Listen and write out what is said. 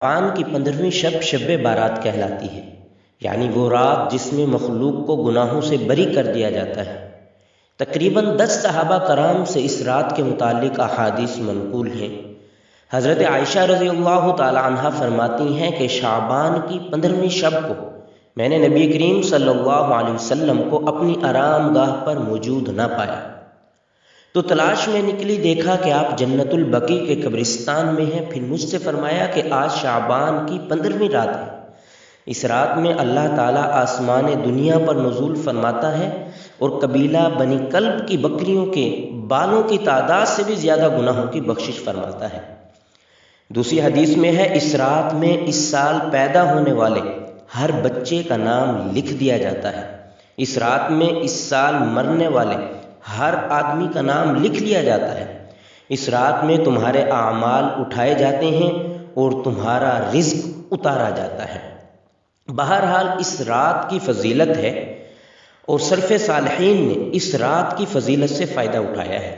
شعبان کی 15ویں شب شب بارات کہلاتی ہے، یعنی وہ رات جس میں مخلوق کو گناہوں سے بری کر دیا جاتا ہے۔ تقریباً 10 صحابہ کرام سے اس رات کے متعلق احادیث منقول ہیں۔ حضرت عائشہ رضی اللہ تعالی عنہ فرماتی ہیں کہ شعبان کی 15ویں شب کو میں نے نبی کریم صلی اللہ علیہ وسلم کو اپنی آرام گاہ پر موجود نہ پایا، تو تلاش میں نکلی، دیکھا کہ آپ جنت البقیع کے قبرستان میں ہیں۔ پھر مجھ سے فرمایا کہ آج شعبان کی 15ویں رات ہے، اس رات میں اللہ تعالیٰ آسمان دنیا پر نزول فرماتا ہے اور قبیلہ بنی کلب کی بکریوں کے بالوں کی تعداد سے بھی زیادہ گناہوں کی بخشش فرماتا ہے۔ دوسری حدیث میں ہے، اس رات میں اس سال پیدا ہونے والے ہر بچے کا نام لکھ دیا جاتا ہے، اس رات میں اس سال مرنے والے ہر آدمی کا نام لکھ لیا جاتا ہے، اس رات میں تمہارے اعمال اٹھائے جاتے ہیں اور تمہارا رزق اتارا جاتا ہے۔ بہرحال اس رات کی فضیلت ہے اور سلف صالحین نے اس رات کی فضیلت سے فائدہ اٹھایا ہے۔